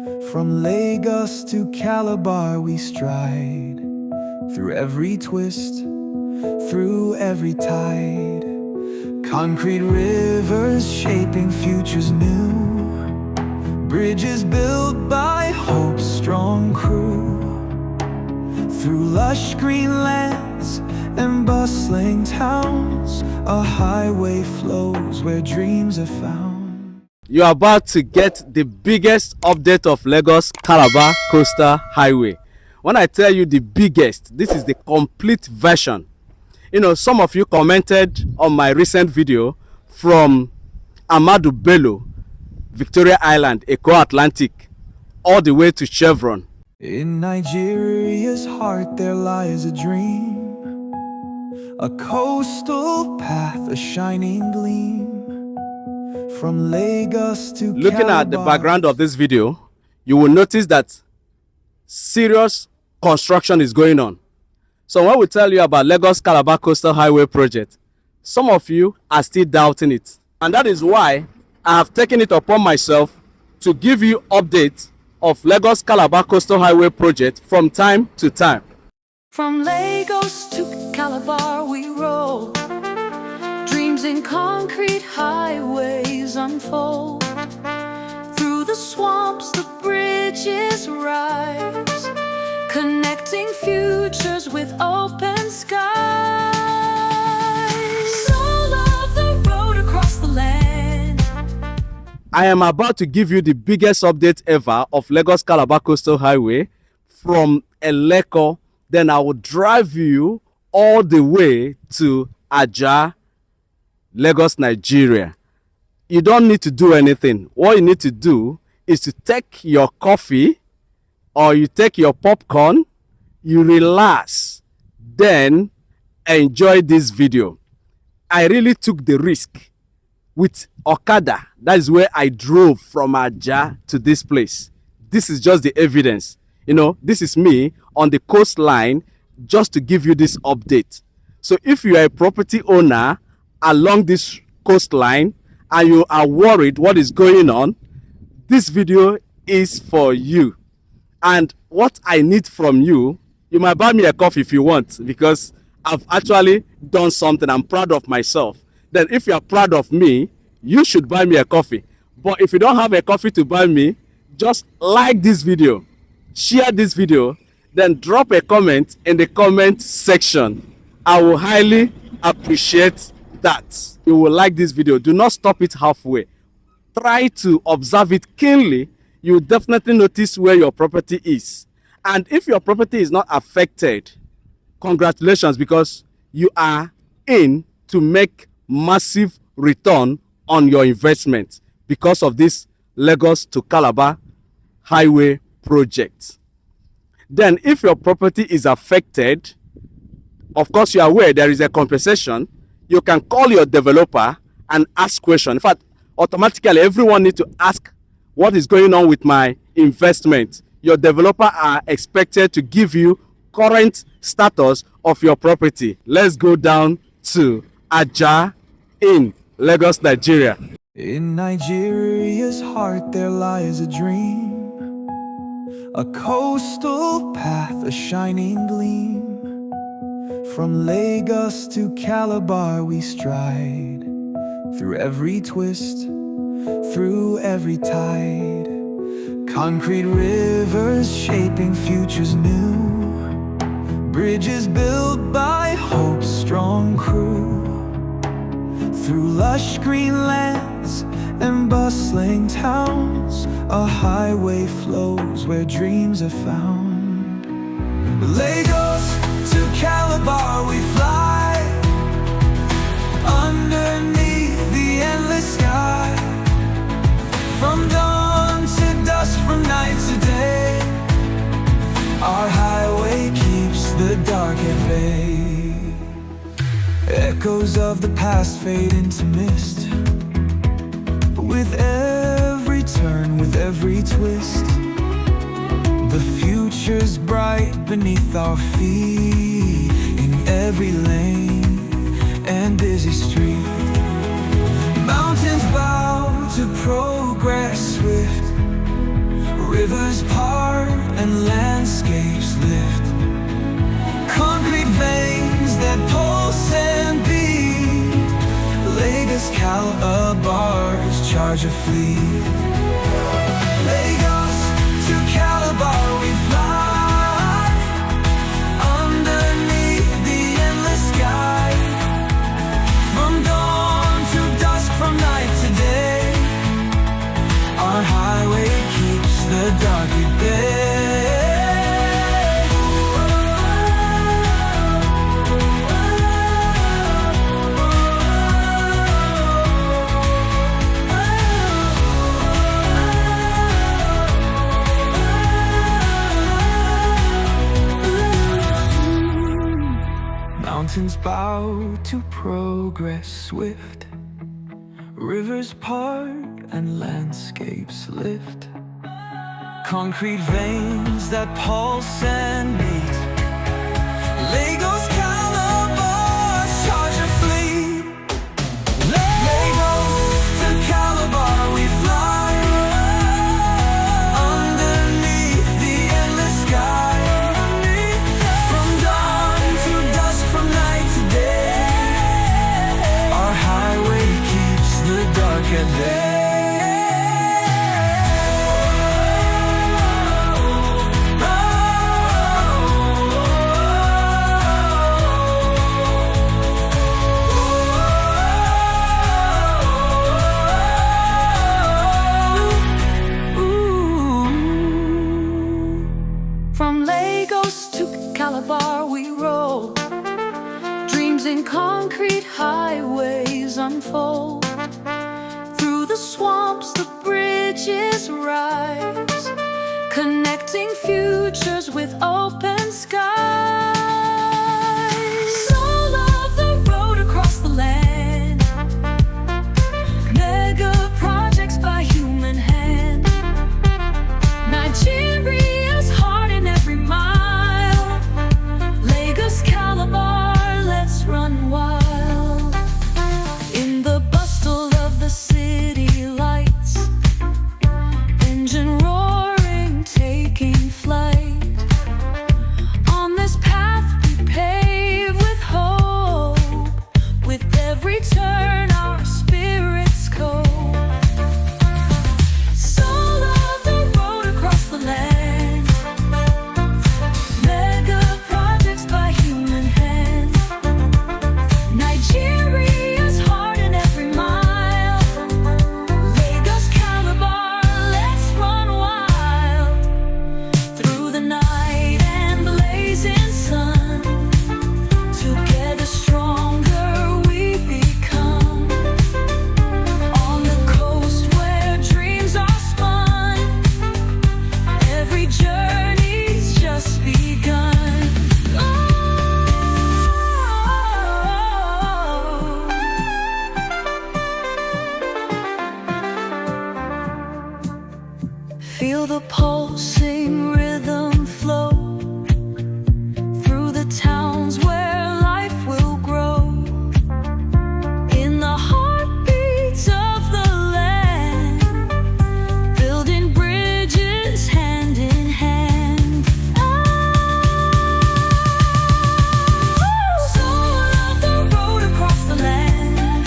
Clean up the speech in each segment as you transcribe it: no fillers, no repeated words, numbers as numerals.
From Lagos to Calabar we stride, through every twist, through every tide. Concrete rivers shaping futures new, bridges built by hope's strong crew. Through lush green lands and bustling towns, a highway flows where dreams are found. You are about to get the biggest update of Lagos-Calabar Coastal Highway. When I tell you the biggest, this is the complete version. You know, some of you commented on my recent video from Ahmadu Bello, Victoria Island, Eleko Atlantic, all the way to Chevron. In Nigeria's heart there lies a dream, a coastal path, a shining gleam. From Lagos to Looking at the background of this video, you will notice that serious construction is going on. So when we tell you about Lagos-Calabar Coastal Highway project, some of you are still doubting it. And that is why I have taken it upon myself to give you updates of Lagos-Calabar Coastal Highway project from time to time. From Lagos to Calabar we roll, dreams in concrete highways unfold. Through the swamps the bridges rise, connecting futures with open skies. Soul of the road across the land. I am about to give you the biggest update ever of Lagos-Calabar Coastal Highway from Eleko. Then I will drive you all the way to Ajah, Lagos, Nigeria. You don't need to do anything. What you need to do is to take your coffee or you take your popcorn, you relax, then enjoy this video. I really took the risk with Okada. That is where I drove from Ajah to this place. This is just the evidence. You know, this is me on the coastline just to give you this update. So if you are a property owner along this coastline and you are worried what is going on, this video is for you. And what I need from you, you might buy me a coffee if you want, because I've actually done something. I'm proud of myself. Then if you are proud of me, you should buy me a coffee. But if you don't have a coffee to buy me, just like this video, share this video, then drop a comment in the comment section. I will highly appreciate that. You will like this video. Do not stop it halfway. Try to observe it keenly. You will definitely notice where your property is. And if your property is not affected, congratulations, because you are in to make massive return on your investment because of this Lagos to Calabar Highway project. Then if your property is affected, of course you are aware there is a compensation. You can call your developer and ask questions. In fact, automatically everyone needs to ask what is going on with my investment. Your developer are expected to give you current status of your property. Let's go down to Ajah in Lagos, Nigeria. In Nigeria's heart there lies a dream, a coastal path, a shining gleam. From Lagos to Calabar we stride, through every twist, through every tide. Concrete rivers shaping futures new, bridges built by hope's strong crew. Through lush green lands and bustling towns, a highway flows where dreams are found. Lagos to Calabar we fly, underneath the endless sky. From dawn to dusk, from night to day, our highway keeps the dark at bay. Echoes of the past fade into mist, with every turn, with every twist. The future's bright beneath our feet, in every lane and busy street. Mountains bow to progress swift, Rivers part and landscapes lift. Concrete veins that pulse and beat. Lagos-Calabar's charge a fleet. Lagos to Calabar we fly, underneath the endless sky. From dawn to dusk, from night to day, our highway keeps the dark at bay. Mountains bow to progress swift. Rivers part and landscapes lift. Concrete veins that pulse and beat. Lagos-Calabar's charge a fleet. Lagos to Calabar we fly, underneath the endless sky. From dawn to dusk, from night to day, our highway keeps the dark at bay. From Lagos to Calabar we roll. Dreams in concrete highways unfold. Through the swamps the bridges rise, connecting futures with open skies. Soul of the road across the land, mega projects by human hand. Nigeria's heart in every mile. Lagos-Calabar, let's run wild. In the bustle of the city lights, engine roaring, taking flight. On this path we pave with hope. With every turn our spirits cope. Soul of the road across the land, mega projects by human hand. Nigeria's heart in every mile. Lagos-Calabar, let's run wild. Through the night and blazing sun, together stronger we become. On the coast where dreams are spun, every journey's just begun. Oh. Feel the pulsing rhythm flow through the towns where life will grow. In the heartbeats of the land, building bridges hand in hand. Soul of the road across the land,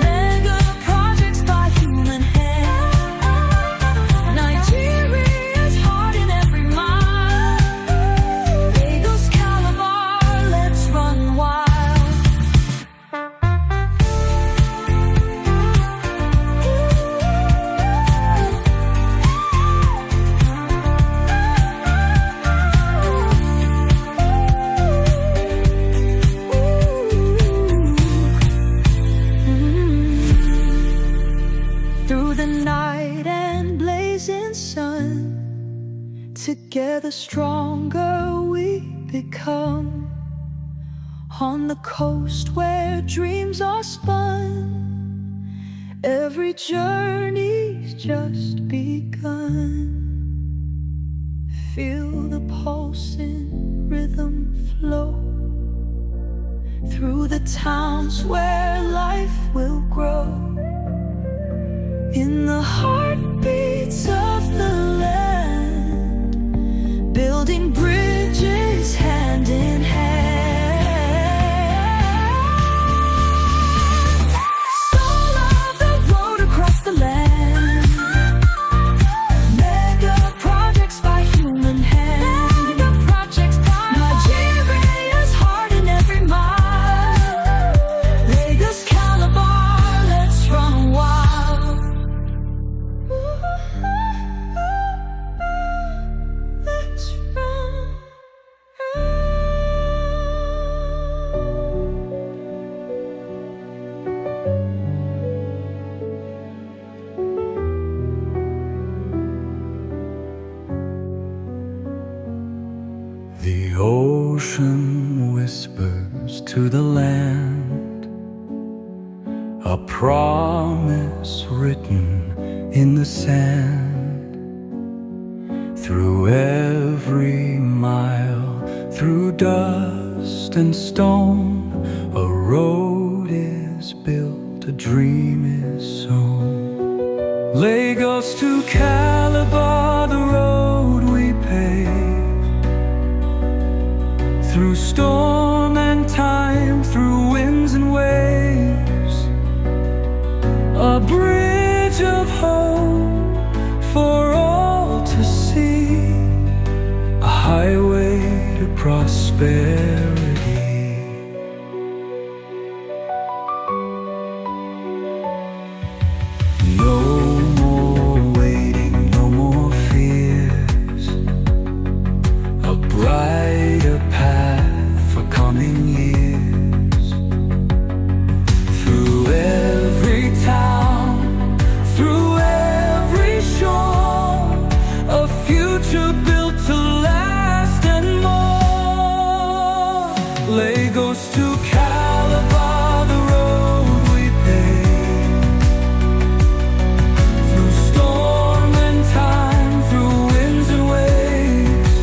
mega projects by human hand. Nigeria's heart in every mile. Lagos-Calabar, let's run wild. Through the night and blazing sun, together stronger we become. On the coast where dreams are spun, every journey's just begun. Feel the pulsing rhythm flow through the towns where life will grow. In the heartbeats of the ocean whispers to the land, a promise written in the sand. Through every mile, through dust and stone, a road is built, a dream is sown. Lagos to Calabar, the road we pave, through storm and time, through winds and waves, a bridge of hope for all to see, a highway to prosperity. No more waiting, no more fears, a brighter path for coming years. Through every town, through every shore, a future built to last and more. Lagos to Calabar, the road we pave, through storm and time, through winds and waves,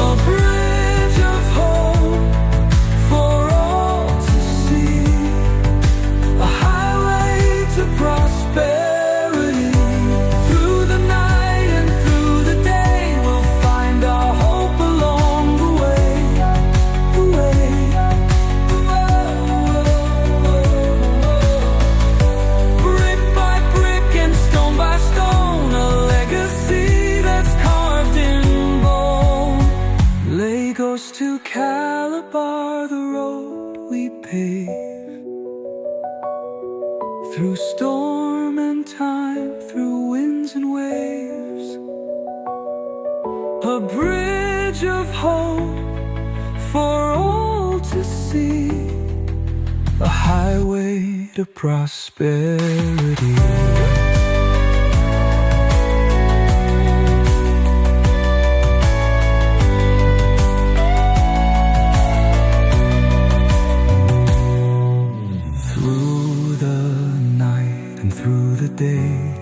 a bridge of hope for all to see, a highway to prosperity. Through the night and through the day, we'll find our hope along the way. Brick by brick and stone by stone, a legacy that's carved in bone. Lagos to Calabar, the road we pave, through storm and time, through winds and waves, a bridge of hope for all to see, a highway to prosperity. Through the night and through the day,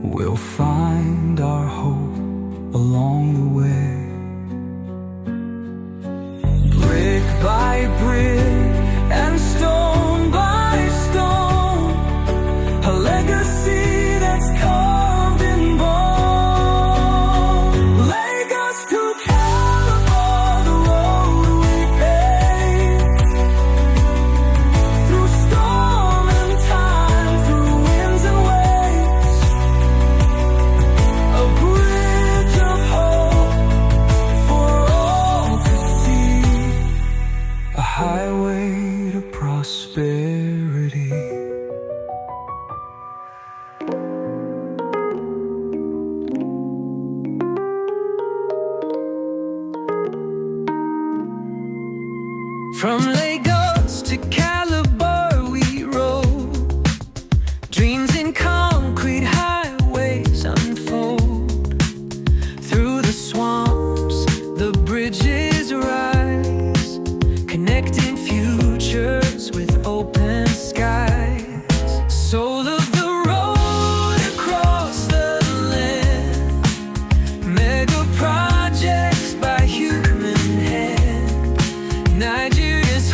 we'll find our hope along the way. Brick by brick and stone by stone, a legacy that's carved in bone. Lagos to Calabar, the road we pave, through storm and time, through winds and waves, a bridge of hope for all to see, a highway to prosperity. From Lagos to Calabar we rode, dreams in concrete highways unfold. Through the swamps, the bridges rise, connecting futures with open skies. Soul of the road across the land, mega projects by human hand. Nigeria's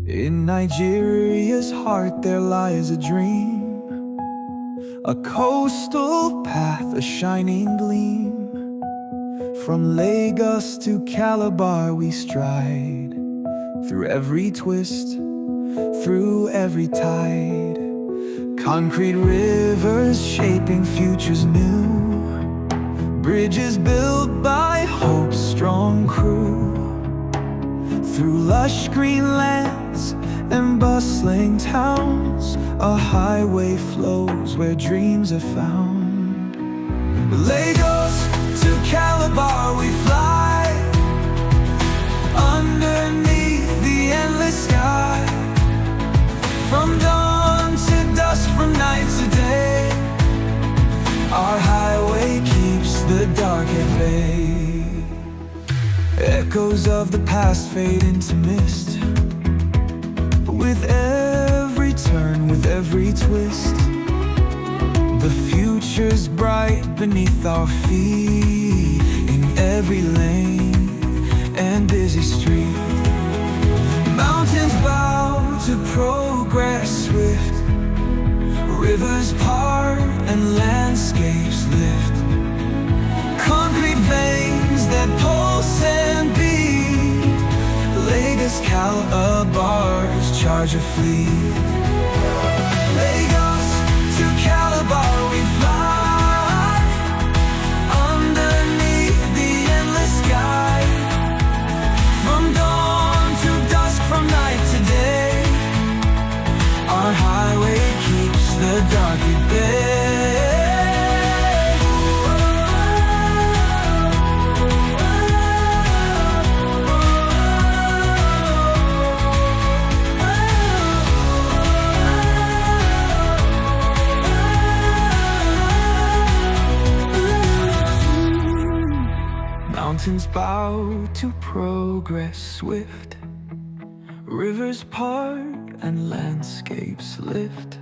In Nigeria's heart there lies a dream, a coastal path, a shining gleam. From Lagos to Calabar we stride, through every twist, through every tide. Concrete rivers shaping futures new, bridges built by hope's strong crew. Through lush green lands and bustling towns, a highway flows where dreams are found. Lagos to Calabar we fly, underneath the endless sky. From dawn to dusk, from night to day, our highway keeps the dark at bay. Echoes of the past fade into mist, with every turn, with every twist. The future's bright beneath our feet, in every lane and busy street. Mountains bow to progress swift, rivers part and landscapes lift. Concrete veins that pulse and beat, Lagos-Calabar's charge a fleet. Lagos to Calabar we fly, underneath the endless sky. From dawn to dusk, from night to day, our highway keeps the dark at bay. Mountains bow to progress swift, rivers part and landscapes lift.